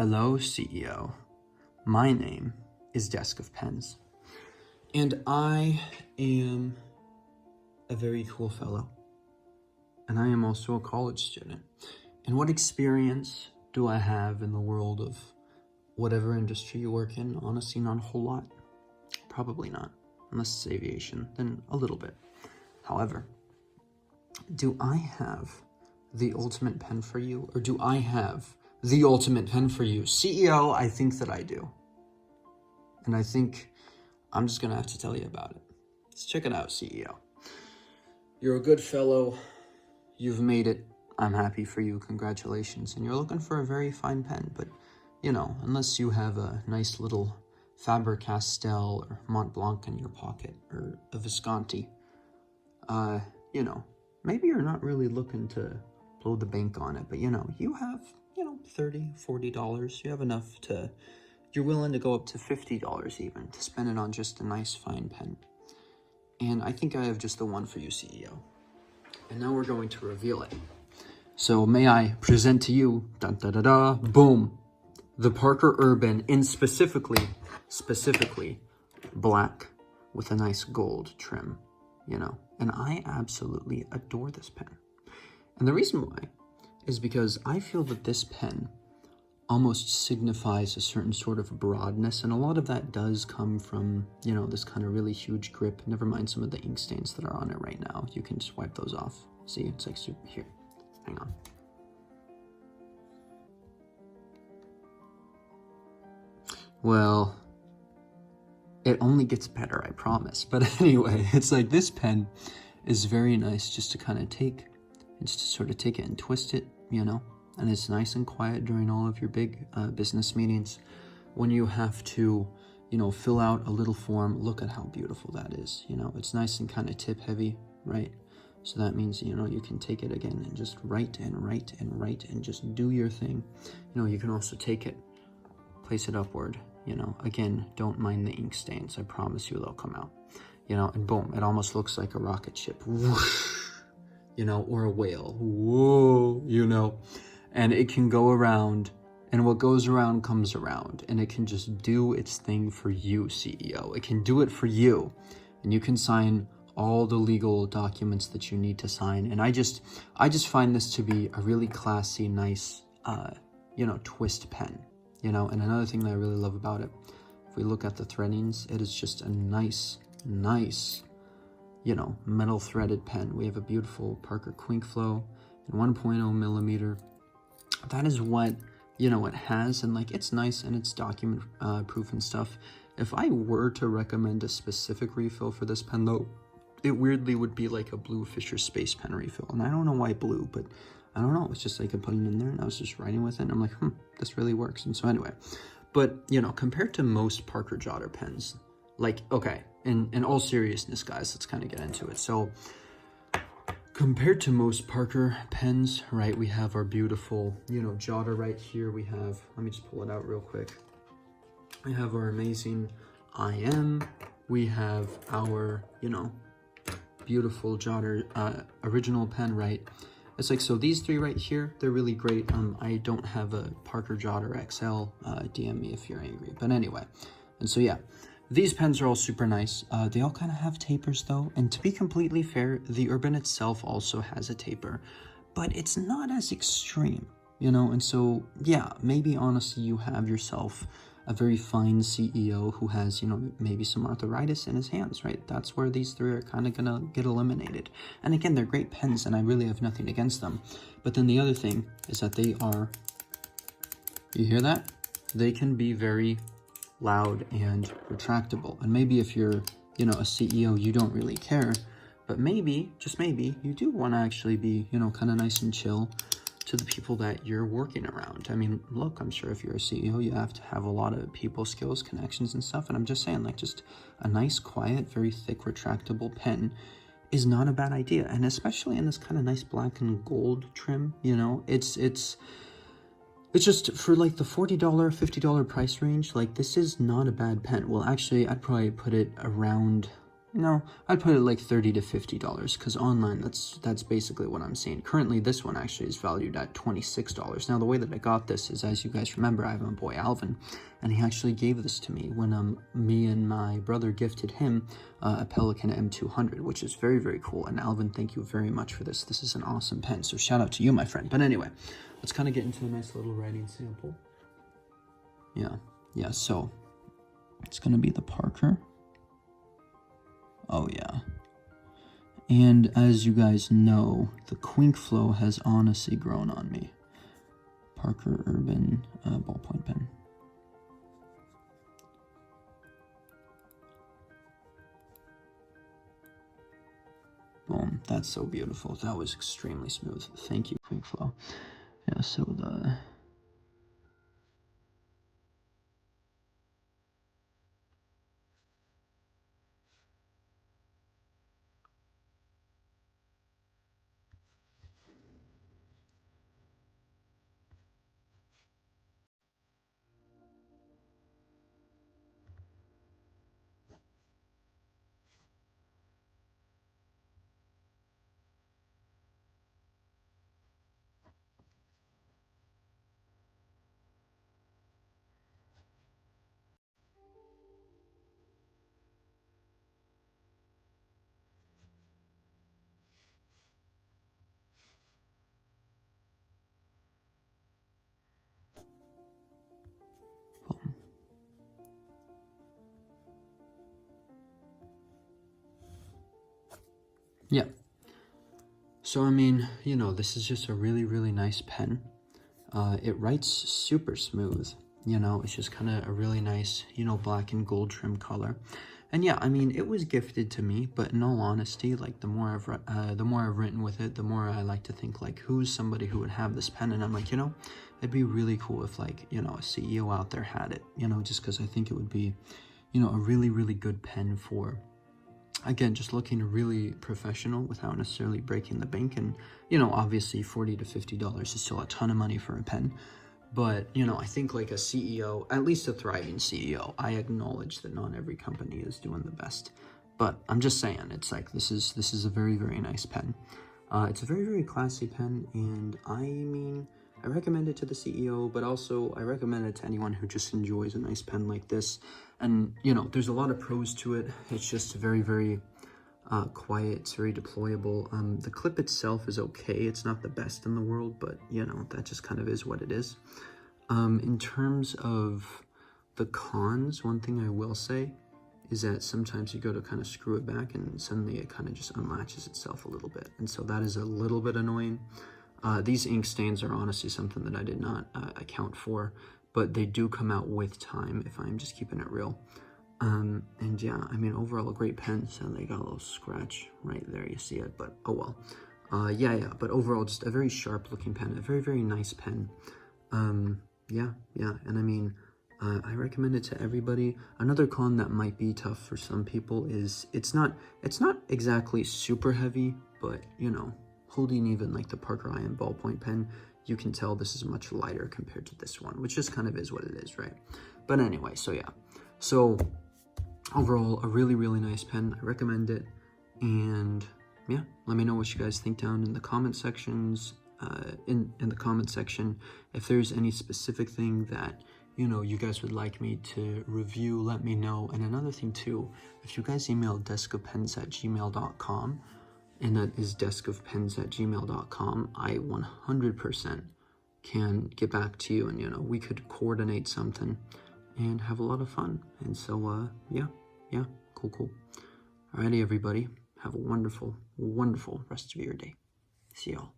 Hello, CEO. My name is Desk of Pens, and I am a very cool fellow, and I am also a college student. And what experience do I have in the world of whatever industry you work in? Honestly, not a whole lot. Probably not, unless it's aviation, then a little bit. However, do I have the ultimate pen for you, or do I have the ultimate pen for you? CEO, I think that I do. And I think I'm just gonna have to tell you about it. Let's check it out, CEO. You're a good fellow. You've made it. I'm happy for you. Congratulations. And you're looking for a very fine pen, but you know, unless you have a nice little Faber-Castell or Mont Blanc in your pocket, or a Visconti, you know, maybe you're not really looking to blow the bank on it, but you know, you have, $30, $40. You have enough to, you're willing to go up to $50 even to spend it on just a nice fine pen. And I think I have just the one for you, CEO. And now we're going to reveal it. So may I present to you, dun da da da, boom, the Parker Urban in specifically black with a nice gold trim, and I absolutely adore this pen. And the reason why is because I feel that this pen almost signifies a certain sort of broadness, and a lot of that does come from, this kind of really huge grip. Never mind some of the ink stains that are on it right now. You can just wipe those off. See, it's like super, here, hang on. Well, it only gets better, I promise. But anyway, it's like this pen is very nice just to kind of take, and just to sort of take it and twist it, and it's nice and quiet during all of your big business meetings. When you have to, fill out a little form, look at how beautiful that is. It's nice and kind of tip heavy, right? So that means, you can take it again and just write and write and write and just do your thing. You can also take it, place it upward, again, don't mind the ink stains. I promise you they'll come out, and boom, it almost looks like a rocket ship, whoosh, or a whale, whoa, and it can go around, and what goes around comes around, and it can just do its thing for you, CEO. It can do it for you, and you can sign all the legal documents that you need to sign. And I just find this to be a really classy, nice, twist pen, and another thing that I really love about it, if we look at the threadings, it is just a nice, metal threaded pen. We have a beautiful Parker Quink Flow in 1.0 millimeter. That is what, it has, and it's nice and it's document proof and stuff. If I were to recommend a specific refill for this pen though, it weirdly would be like a blue Fisher Space Pen refill. And I don't know why blue, but I don't know. It's just like I put it in there and I was just writing with it. And I'm like, this really works. And so anyway, but compared to most Parker Jotter pens, okay, in all seriousness, guys, let's kind of get into it. So compared to most Parker pens, right, we have our beautiful, Jotter right here. We have, let me just pull it out real quick. We have our amazing IM. We have our, beautiful Jotter original pen, right? It's like, so these three right here, they're really great. I don't have a Parker Jotter XL. DM me if you're angry. But anyway, and so yeah, these pens are all super nice. They all kind of have tapers though. And to be completely fair, the Urban itself also has a taper, but it's not as extreme, And so, yeah, maybe honestly you have yourself a very fine CEO who has, maybe some arthritis in his hands, right? That's where these three are kind of gonna get eliminated. And again, they're great pens and I really have nothing against them. But then the other thing is that they are, you hear that? They can be very loud and retractable. And maybe if you're, a CEO, you don't really care, but maybe, just maybe, you do want to actually be, kind of nice and chill to the people that you're working around. I mean, look, I'm sure if you're a CEO, you have to have a lot of people skills, connections and stuff. And I'm just saying, just a nice, quiet, very thick, retractable pen is not a bad idea. And especially in this kind of nice black and gold trim, it's just for the $40, $50 price range, this is not a bad pen. Well, actually, I'd probably put it around No, I'd put it like $30 to $50 because online, that's basically what I'm seeing. Currently, this one actually is valued at $26. Now, the way that I got this is, as you guys remember, I have my boy Alvin, and he actually gave this to me when me and my brother gifted him a Pelican M200, which is very, very cool. And Alvin, thank you very much for this. This is an awesome pen, so shout out to you, my friend. But anyway, let's kind of get into a nice little writing sample. Yeah, so it's going to be the Parker. Oh yeah. And as you guys know, the Quink Flow has honestly grown on me. Parker Urban ballpoint pen. Boom, that's so beautiful. That was extremely smooth. Thank you, Quink Flow. Yeah, so the... Yeah. So, I mean, you know, this is just a really, really nice pen. It writes super smooth, you know, it's just kind of a really nice, you know, black and gold trim color. And yeah, I mean, it was gifted to me, but in all honesty, like the more I've written with it, the more I like to think like, who's somebody who would have this pen? And I'm like, you know, it'd be really cool if like, you know, a CEO out there had it, you know, just because I think it would be, you know, a really, really good pen for, again, just looking really professional without necessarily breaking the bank. And, you know, obviously $40 to $50 is still a ton of money for a pen. But, you know, I think like a CEO, at least a thriving CEO, I acknowledge that not every company is doing the best. But I'm just saying, it's like, this is a very, very nice pen. It's a very, very classy pen. And I mean, I recommend it to the CEO, but also I recommend it to anyone who just enjoys a nice pen like this. And, you know, there's a lot of pros to it. It's just very, very quiet. It's very deployable. The clip itself is okay. It's not the best in the world, but, you know, that just kind of is what it is. In terms of the cons, one thing I will say is that sometimes you go to kind of screw it back and suddenly it kind of just unlatches itself a little bit. And so that is a little bit annoying. These ink stains are honestly something that I did not account for, but they do come out with time if I'm just keeping it real. And yeah, I mean, overall a great pen. So they got a little scratch right there, you see it, but oh well. Yeah, but overall just a very sharp looking pen, a very, very nice pen. Yeah, and I mean, I recommend it to everybody. Another con that might be tough for some people is it's not exactly super heavy, but you know, holding even like the Parker Iron ballpoint pen, you can tell this is much lighter compared to this one, which just kind of is what it is, right? But anyway, so yeah. So overall, a really, really nice pen. I recommend it. And yeah, let me know what you guys think down in the comment sections. In the comment section, if there's any specific thing that, you know, you guys would like me to review, let me know. And another thing too, if you guys email deskofpens@gmail.com, and that is deskofpens@gmail.com, I 100% can get back to you, and you know, we could coordinate something and have a lot of fun. And so yeah, cool. Alrighty, everybody, have a wonderful rest of your day. See y'all.